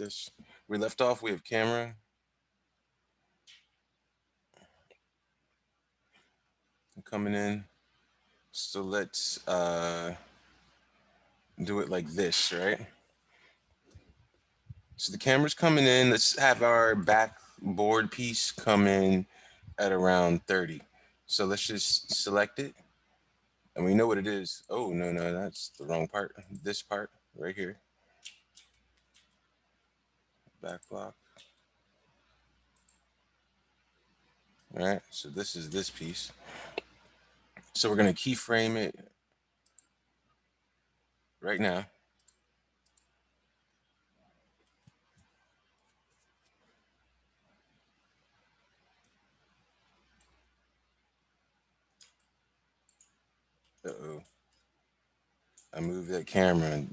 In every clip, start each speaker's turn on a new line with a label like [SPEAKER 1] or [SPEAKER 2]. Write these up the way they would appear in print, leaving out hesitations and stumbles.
[SPEAKER 1] this. We left off, we have camera. Coming in. So let's do it like this, right? So the camera's coming in. Let's have our backboard piece come in at around 30. So let's just select it. And we know what it is. Oh, no, no, that's the wrong part. This part right here. Back block. All right, so this is this piece. So we're going to keyframe it right now. Uh-oh. I moved that camera.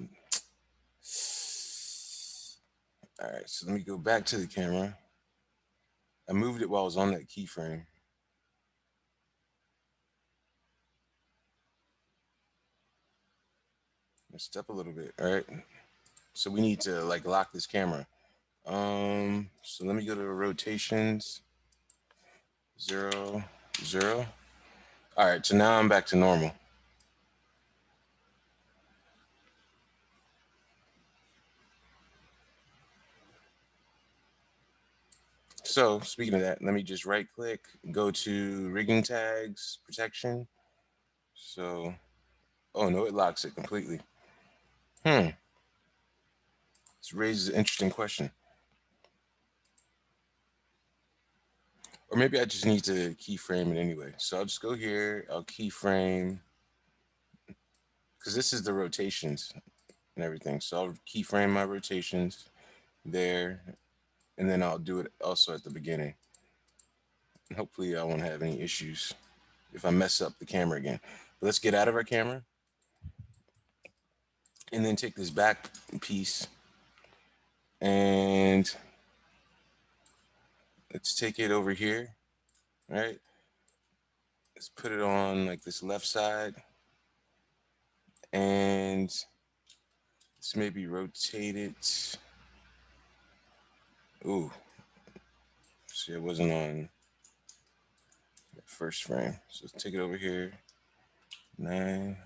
[SPEAKER 1] All right, so let me go back to the camera. I moved it while I was on that keyframe. Messed up a little bit. All right. So we need to like lock this camera. So let me go to rotations. 0, 0. All right, so now I'm back to normal. So speaking of that, let me just right click, go to rigging tags, protection. So, oh no, it locks it completely. This raises an interesting question. Or maybe I just need to keyframe it anyway. So I'll just go here, I'll keyframe, because this is the rotations and everything. So I'll keyframe my rotations there, and then I'll do it also at the beginning. And hopefully I won't have any issues if I mess up the camera again. But let's get out of our camera and then take this back piece and let's take it over here, right? Let's put it on like this left side and let's maybe rotate it. Ooh, see, it wasn't on the first frame. So let's take it over here, 9,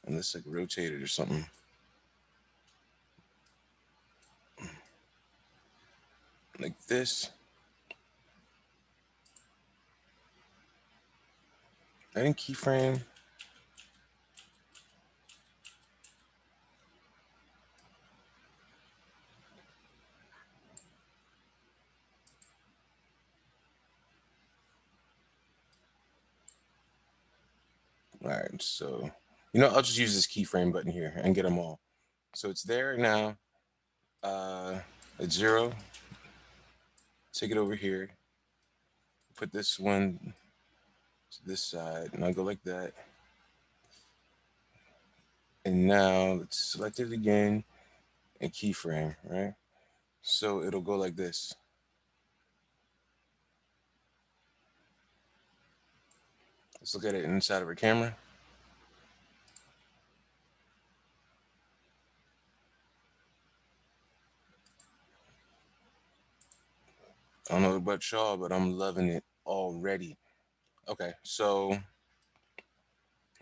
[SPEAKER 1] and let's like rotate it or something. Like this. I didn't keyframe. All right, so I'll just use this keyframe button here and get them all. So it's there now. At 0. Take it over here. Put this one to this side, and I'll go like that. And now let's select it again and keyframe, right? So it'll go like this. Let's look at it inside of our camera. I don't know about y'all, but I'm loving it already. Okay, so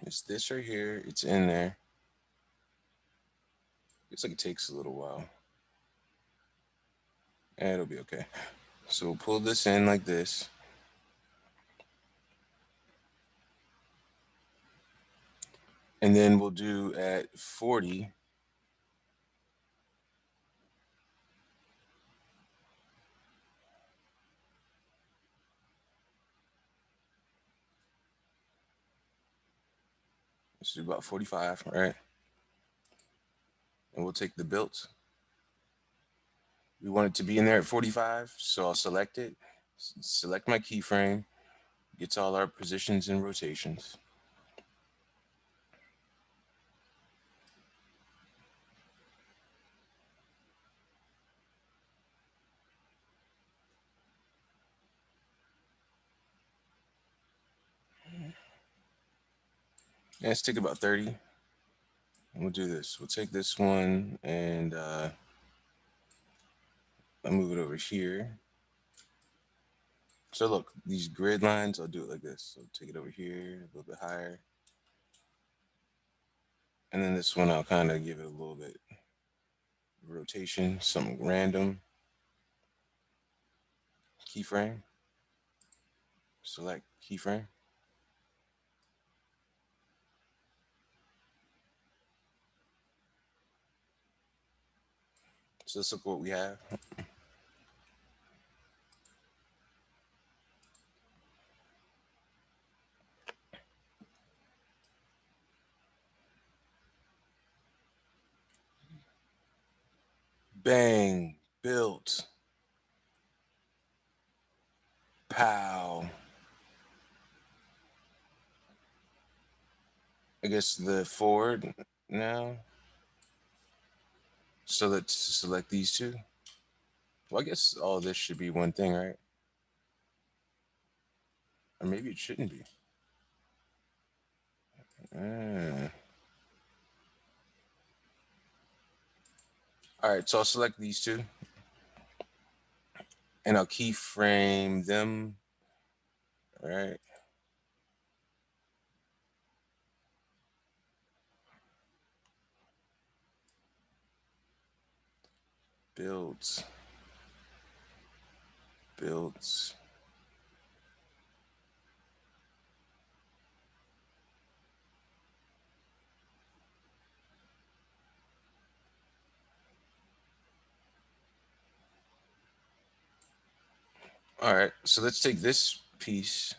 [SPEAKER 1] it's this right here. It's in there. It's like it takes a little while. And it'll be okay. So we'll pull this in like this. And then we'll do at 40. Let's do about 45, right? And we'll take the built. We want it to be in there at 45, so I'll select it, select my keyframe, gets all our positions and rotations. And let's take about 30. And we'll do this. We'll take this one and I'll move it over here. So look, these grid lines, I'll do it like this. So take it over here, a little bit higher. And then this one, I'll kind of give it a little bit rotation, something random. Keyframe, select keyframe. So let's look what we have. Bang, built, pow. I guess the forward now. So let's select these two. Well, I guess all this should be one thing, right? Or maybe it shouldn't be. Ah. All right, so I'll select these two and I'll keyframe them. All right. Builds. Builds. All right, so let's take this piece,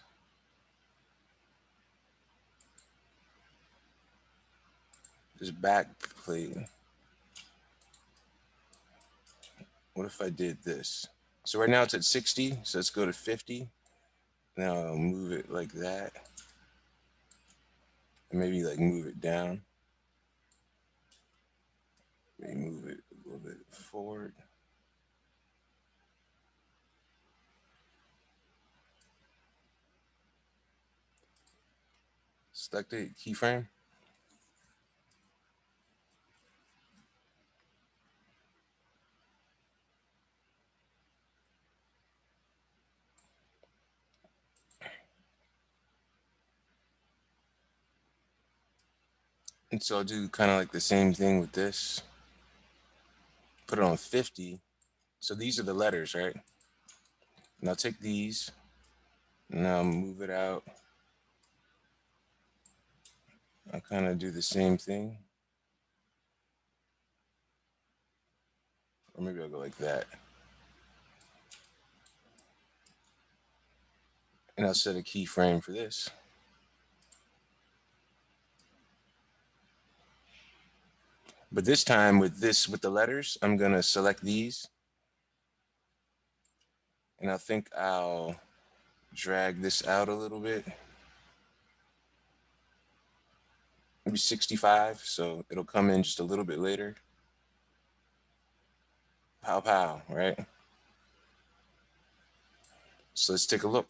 [SPEAKER 1] this back plate. What if I did this? So right now it's at 60, so let's go to 50. Now I'll move it like that. And maybe like move it down. Maybe move it a little bit forward. Select it, keyframe. And so I'll do kind of like the same thing with this. Put it on 50. So these are the letters, right? And I'll take these and I'll move it out. I'll kind of do the same thing. Or maybe I'll go like that. And I'll set a keyframe for this. But this time with the letters, I'm gonna select these. And I think I'll drag this out a little bit. Maybe 65, so it'll come in just a little bit later. Pow pow, right? So let's take a look.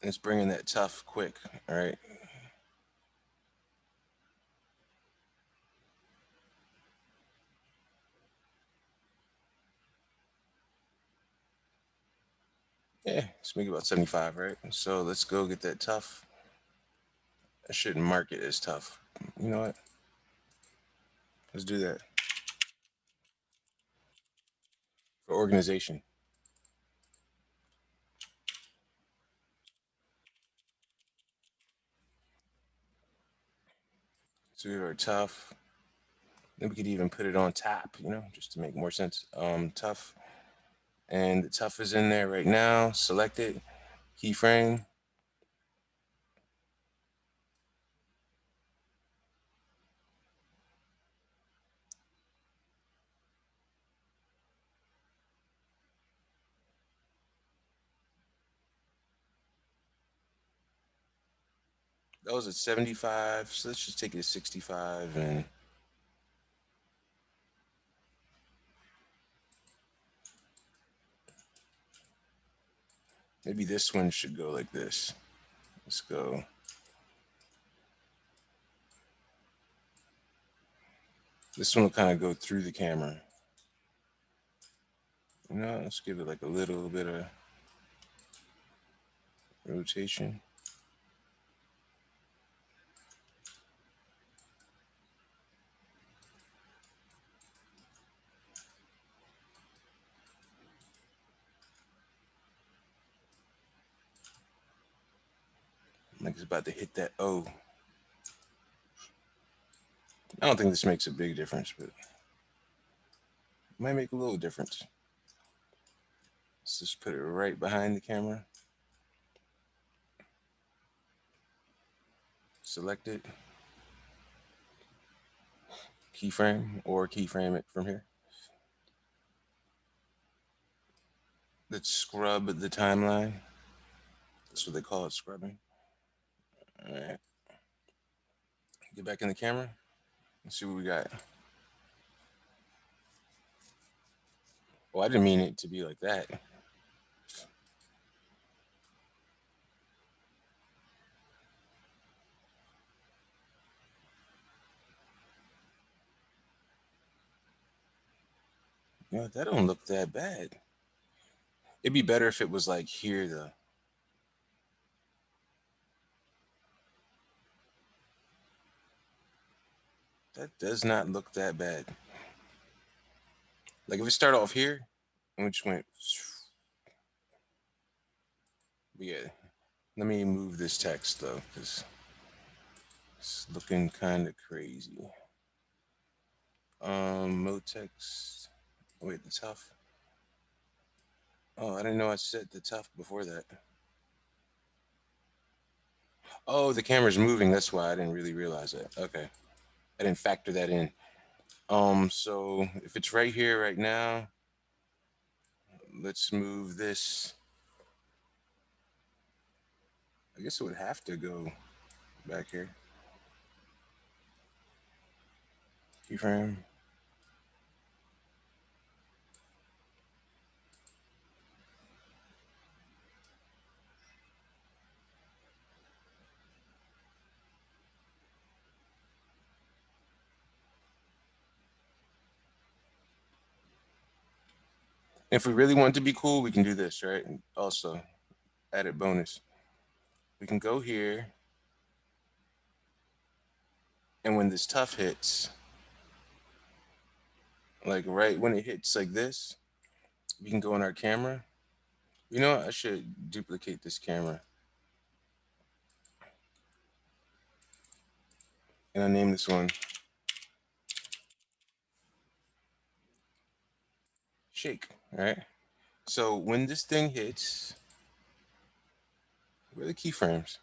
[SPEAKER 1] It's bringing that tough quick, all right? Yeah, let's make it about 75, right? So let's go get that tough. I shouldn't mark it as tough. You know what? Let's do that for organization. So we have our tough. Then we could even put it on top, just to make more sense. Tough. And the tough is in there right now. Select it, keyframe. That was at 75. So let's just take it to 65 and Maybe this one should go like this. Let's go. This one will kind of go through the camera. Let's give it like a little bit of rotation. Like it's about to hit that O. I don't think this makes a big difference, but it might make a little difference. Let's just put it right behind the camera. Select it. Keyframe or keyframe it from here. Let's scrub the timeline. That's what they call it, scrubbing. All right. Get back in the camera. Let's see what we got. Oh, I didn't mean it to be like that. That don't look that bad. It'd be better if it was like here, though. That does not look that bad. Like if we start off here and we just went, but yeah. Let me move this text though, because it's looking kind of crazy. Mode text. Wait, the tough. Oh, I didn't know I set the tough before that. Oh, the camera's moving. That's why I didn't really realize that. Okay, I didn't factor that in. So if it's right here right now, let's move this. I guess it would have to go back here. Keyframe. If we really want to be cool, we can do this, right? Also, added bonus. We can go here, and when this tough hits, like right when it hits like this, we can go in our camera. You know what? I should duplicate this camera. And I name this one Shake, right? So when this thing hits, where are the keyframes?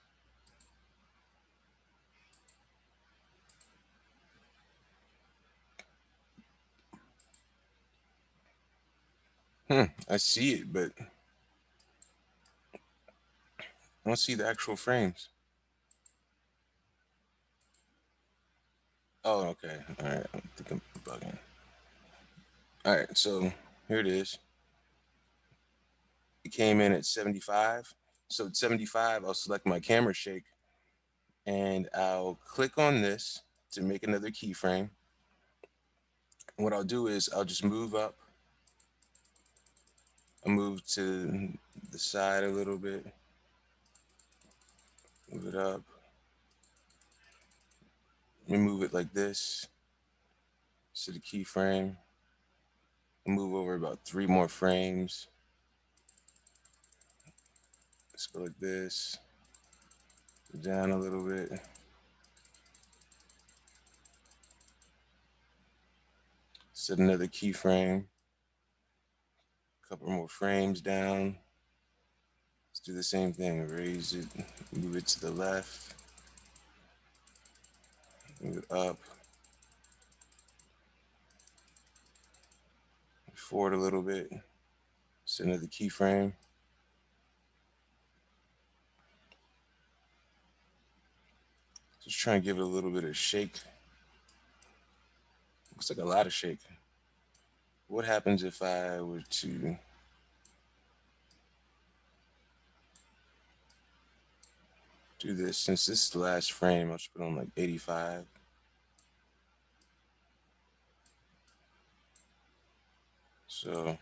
[SPEAKER 1] I see it, but I don't see the actual frames. Oh, okay. All right. I think I'm bugging. All right. So here it is. It came in at 75. So at 75, I'll select my camera shake and I'll click on this to make another keyframe. And what I'll do is I'll just move up. I'll move to the side a little bit. Move it up. Let me move it like this to the keyframe. Move over about 3 more frames. Let's go like this. Go down a little bit. Set another keyframe. A couple more frames down. Let's do the same thing. Raise it, move it to the left, move it up, forward a little bit. Set another keyframe. Just try and give it a little bit of shake. Looks like a lot of shake. What happens if I were to do this. Since this is the last frame, I'll just put on like 85. So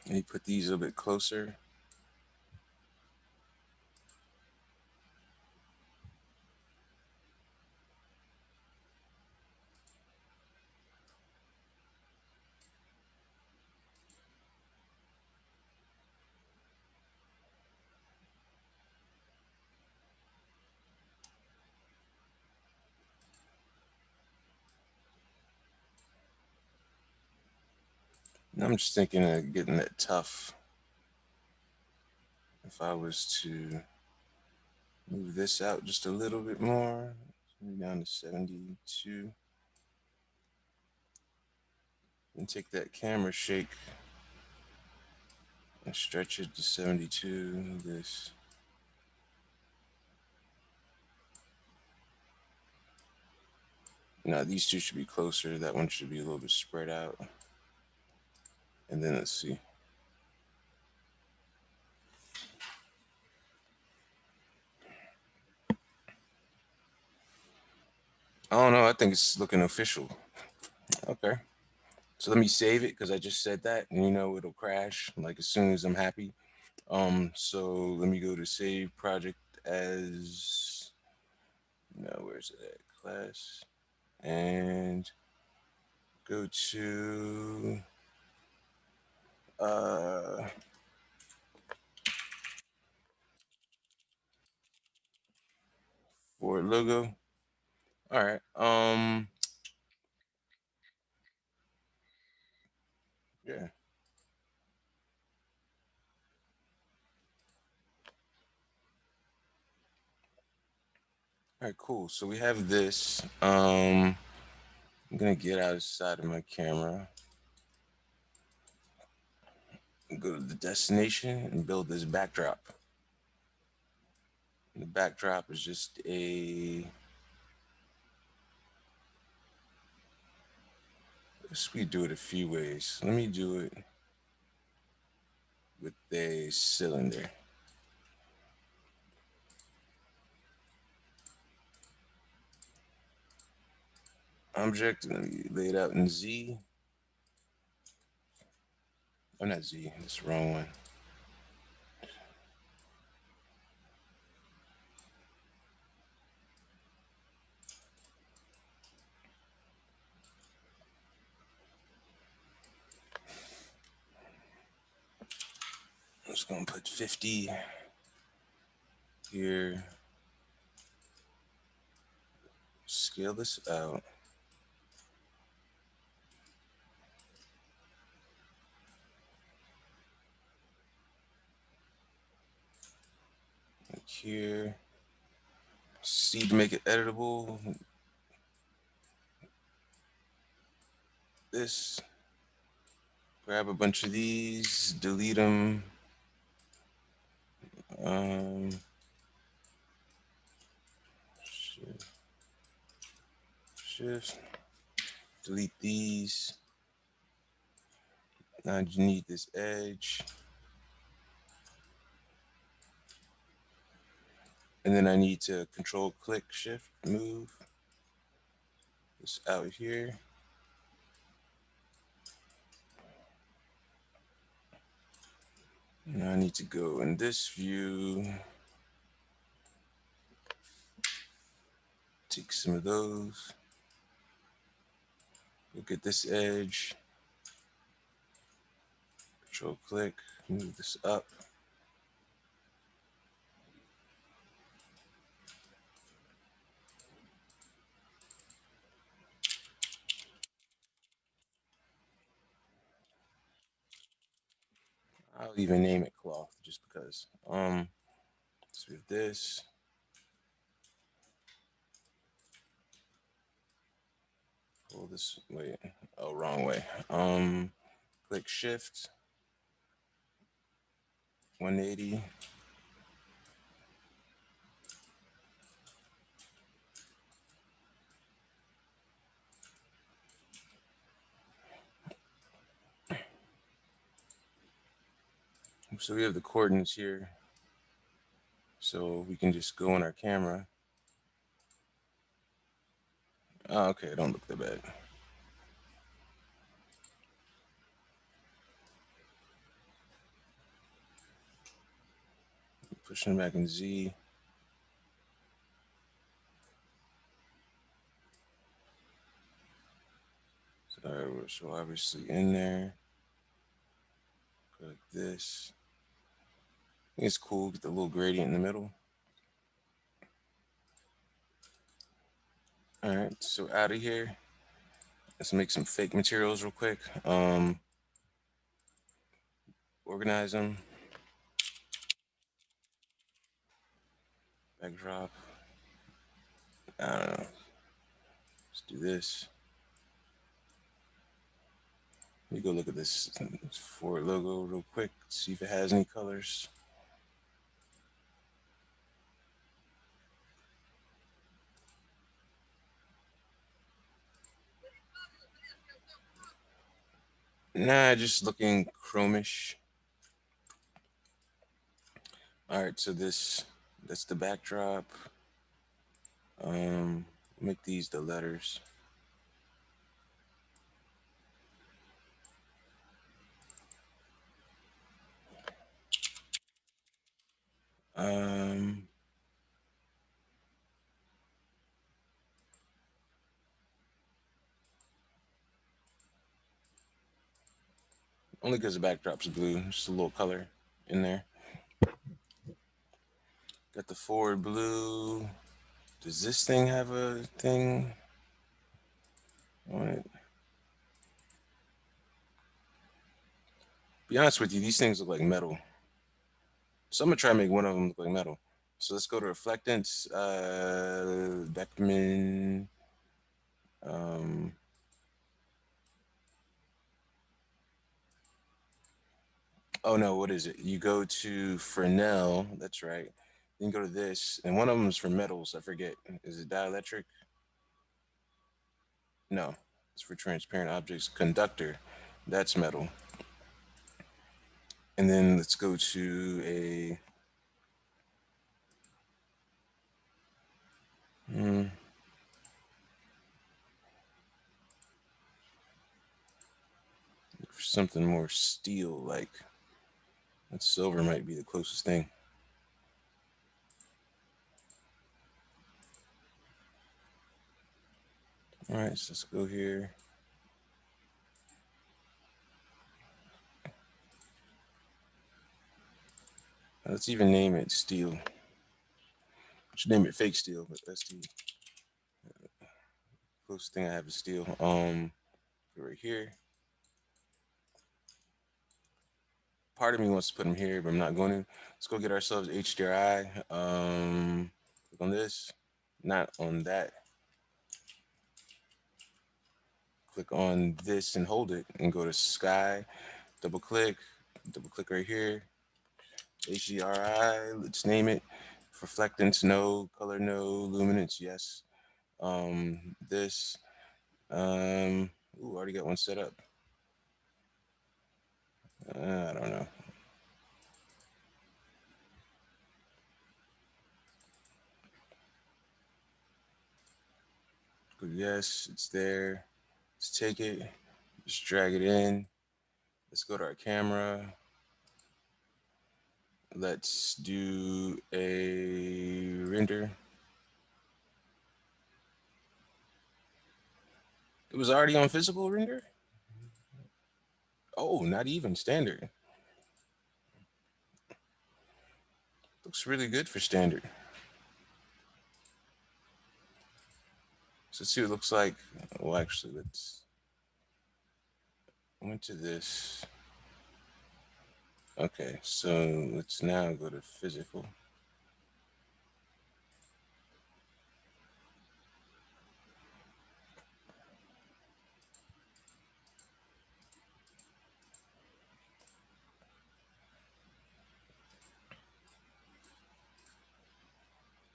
[SPEAKER 1] let me put these a little bit closer. And I'm just thinking of getting that tough. If I was to move this out just a little bit more, maybe down to 72, and take that camera shake and stretch it to 72. This. Now these two should be closer. That one should be a little bit spread out. And then let's see. I don't know. I think it's looking official. Okay. So let me save it because I just said that, and you know it'll crash like as soon as I'm happy. So let me go to save project as, no, where's it at? Class, and go to uh for logo. All right. Yeah. All right, cool. So we have this. I'm gonna get outside of my camera, go to the destination, and build this backdrop. And the backdrop is just a, we do it a few ways. Let me do it with a cylinder. Object, let me lay it out in Z. Oh, not Z, that's the wrong one. I'm just gonna put 50 here. Scale this out. Like here. C to make it editable. This. Grab a bunch of these, delete them. Um, shift, delete these. Now you need this edge. And then I need to control click shift move this out here. Now I need to go in this view, take some of those, look at this edge, control click, move this up. I'll even name it cloth just because. So with this, pull this way. Oh, wrong way. Click shift 180. So we have the coordinates here. So we can just go on our camera. Oh, okay, don't look that bad. Pushing back in Z. So obviously in there. Go like this. I think it's cool. Get the little gradient in the middle. All right, so out of here, let's make some fake materials real quick. Organize them. Backdrop. I don't know. Let's do this. Let me go look at this Ford logo real quick. See if it has any colors. Nah, just looking chromish. All right, so that's the backdrop. Make these the letters. Um, Only because the backdrop's blue. Just a little color in there. Got the Ford blue. Does this thing have a thing on it? Be honest with you, these things look like metal. So I'm gonna try to make one of them look like metal. So let's go to reflectance. Beckman. Um, oh no, what is it? You go to Fresnel. That's right. Then you go to this, and one of them is for metals. I forget. Is it dielectric? No, it's for transparent objects. Conductor. That's metal. And then let's go to a. Hmm, something more steel like. That silver might be the closest thing. All right, so let's go here. Let's even name it steel. Should name it fake steel, but that's the closest thing I have is steel. Right here. Part of me wants to put them here, but I'm not going to. Let's go get ourselves HDRI. Click on this, not on that. Click on this and hold it, and go to sky. Double click right here. HDRI. Let's name it. Reflectance, no. Color, no. Luminance, yes. This. Already got one set up. I don't know. Yes, it's there. Let's take it. Just drag it in. Let's go to our camera. Let's do a render. It was already on physical render? Oh, not even standard. Looks really good for standard. So let's see what it looks like. Well, actually, let's went to this. Okay, so let's now go to physical.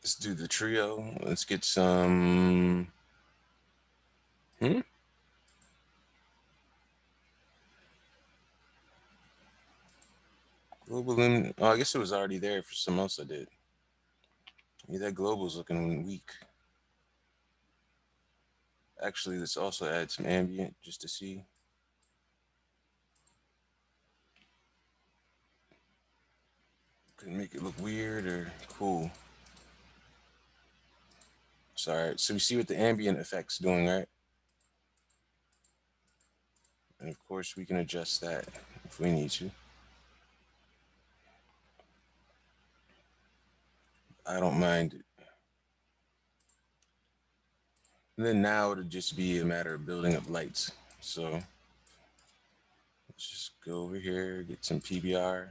[SPEAKER 1] Let's do the trio. Let's get some. Hmm? Global lumen. Oh, I guess it was already there for something else I did. Yeah, that global's looking weak. Actually, let's also add some ambient just to see. Could make it look weird or cool. Sorry. So we see what the ambient effect's doing, right? And of course, we can adjust that if we need to. I don't mind it. And then now it'll just be a matter of building up lights. So let's just go over here, get some PBR.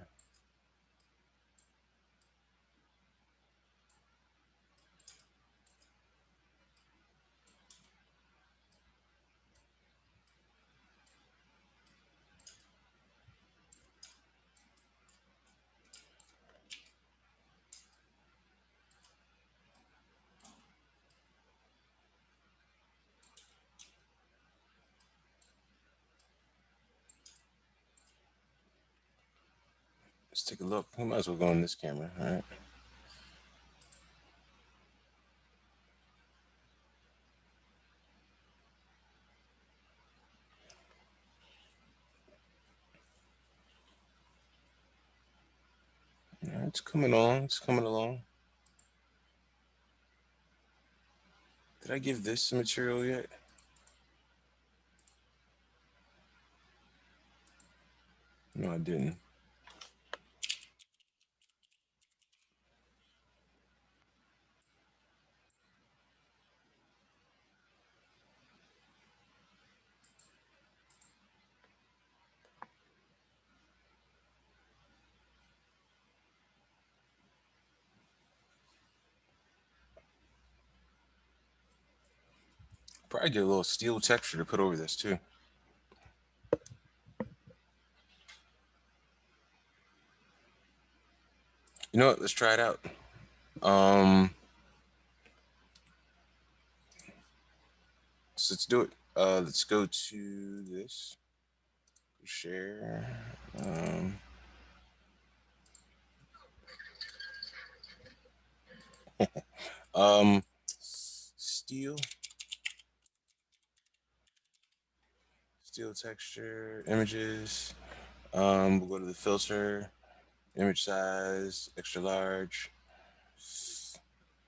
[SPEAKER 1] Let's take a look. We might as well go on this camera, all right? All right, it's coming on. It's coming along. Did I give this some material yet? No, I didn't. Probably get a little steel texture to put over this too. You know what? Let's try it out. Um, so let's do it. Let's go to this. Share. Um, steel, steel texture, images. We'll go to the filter, image size, extra large.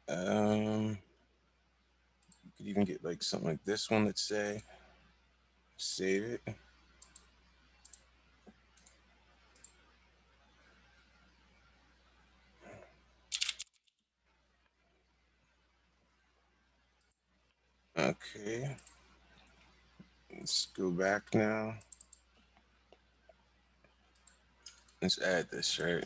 [SPEAKER 1] You could even get like something like this one. Let's say, save it. Okay, let's go back now. Let's add this, right?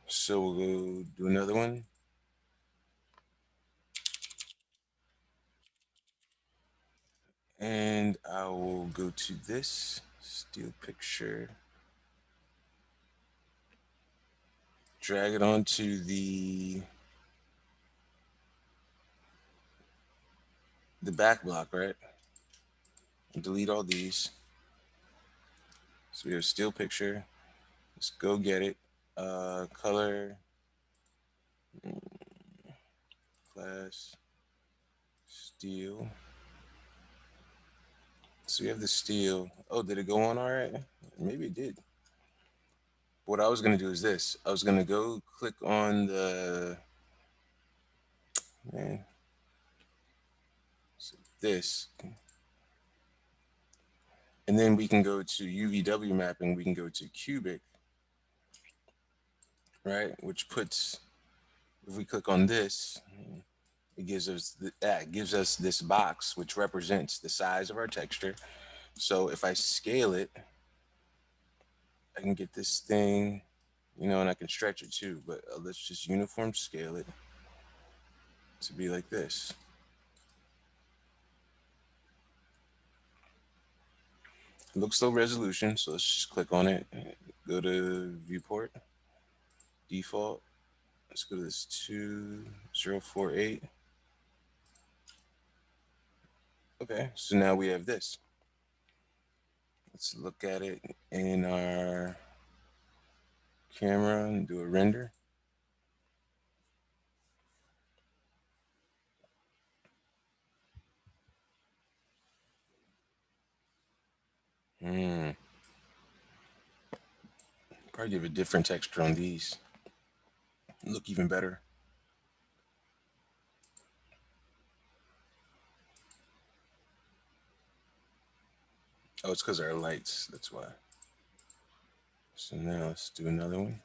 [SPEAKER 1] So we'll go do another one. And I will go to this steel picture, drag it onto the back block, right? And delete all these. So we have steel picture. Let's go get it. Color, class, steel. So we have the steel. Oh, did it go on all right? Maybe it did. What I was gonna do is this. I was gonna go click on the man. So this, and then we can go to UVW mapping. We can go to cubic, right? Which puts, if we click on this, it gives us this box which represents the size of our texture. So if I scale it, I can get this thing, and I can stretch it too. But let's just uniform scale it to be like this. It looks low resolution, so let's just click on it. Go to viewport, default. Let's go to this 2048. Okay, so now we have this. Let's look at it in our camera and do a render. Hmm. Probably give a different texture on these. Look even better. Oh, it's because our lights. That's why. So now let's do another one.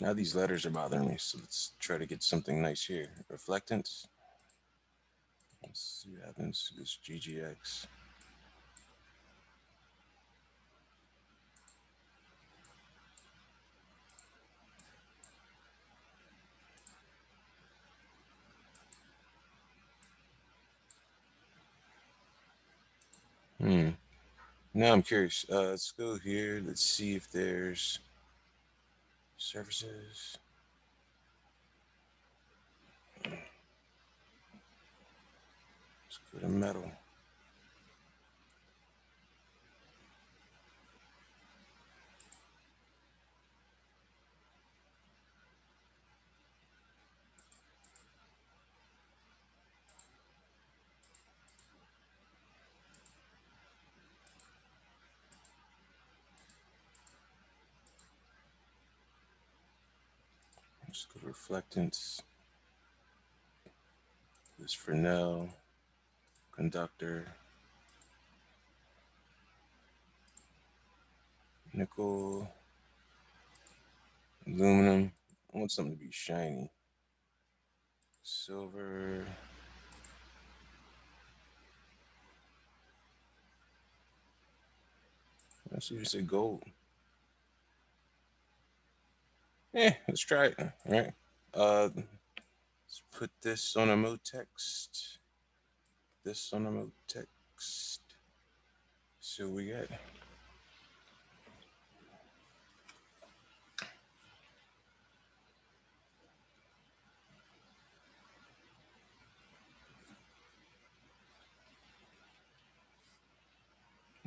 [SPEAKER 1] Now these letters are bothering me, so let's try to get something nice here. Reflectance. Let's see what happens to this GGX. Hmm. Now I'm curious. Let's go here. Let's see if there's surfaces. Let's go to metal. Let's go to reflectance. This Fresnel, conductor, nickel, aluminum. I want something to be shiny. Silver. Let's see if it's a gold. Let's try it. All right. Let's put this on a mode text. This on a mode text. So we got.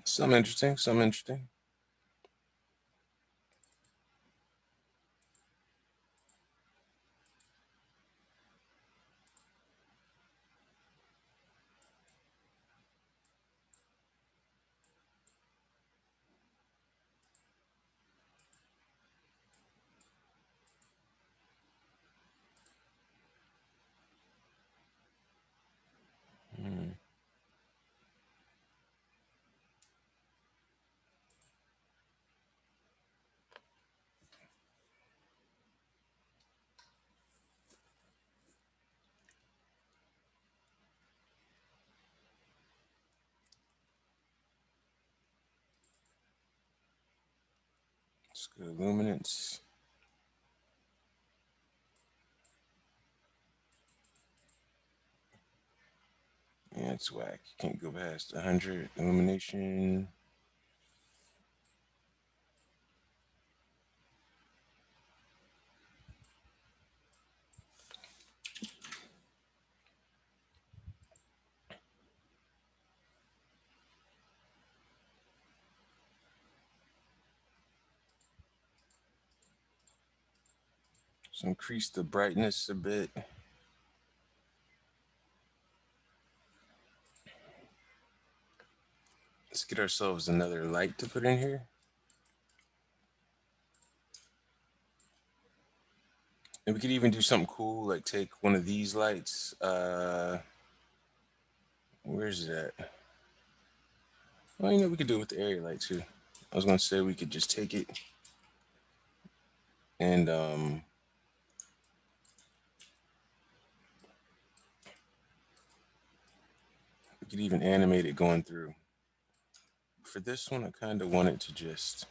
[SPEAKER 1] Some interesting, some interesting. Hmm. Let's go to luminance. Yeah, it's whack. You can't go past 100 illumination. So increase the brightness a bit. Let's get ourselves another light to put in here. And we could even do something cool, like take one of these lights. Where's it at? Well, we could do it with the area light too. I was gonna say we could just take it and we could even animate it going through. For this one, I kind of want it to just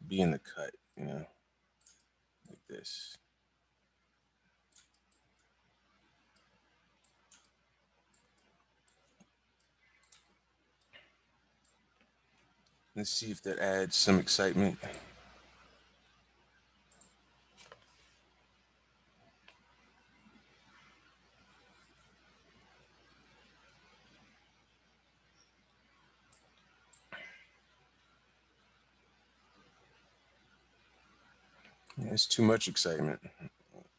[SPEAKER 1] be in the cut, like this. Let's see if that adds some excitement. Yeah, it's too much excitement.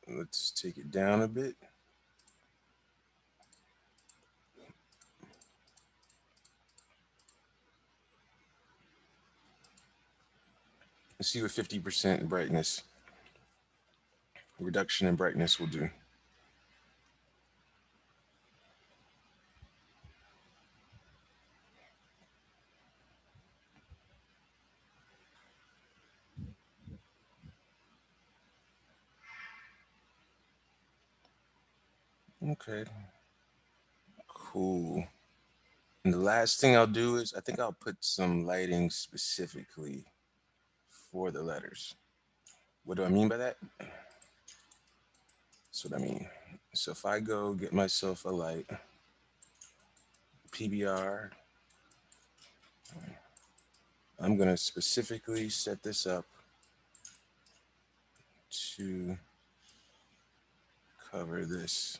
[SPEAKER 1] Let's take it down a bit. Let's see what 50% brightness, reduction in brightness will do. Okay, cool. And the last thing I'll do is I think I'll put some lighting specifically for the letters. What do I mean by that? That's what I mean. So if I go get myself a light, PBR, I'm going to specifically set this up to cover this.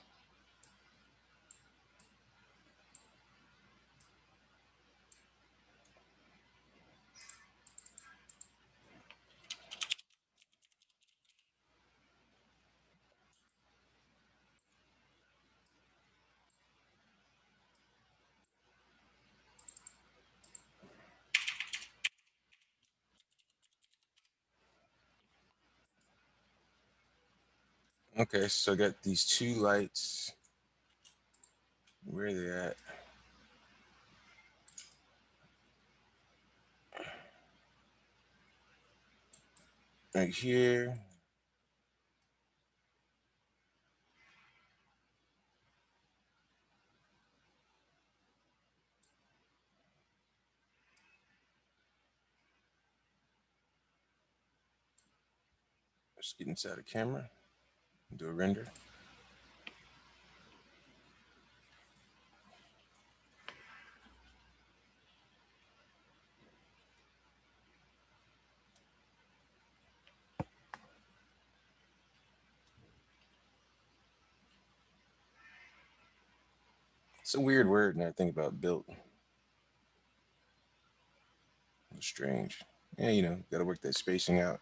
[SPEAKER 1] Okay, so I got these two lights. Where are they at? Right here. Just get inside the camera, do a render. It's a weird word when I think about built. Strange. Yeah, you know, got to work that spacing out.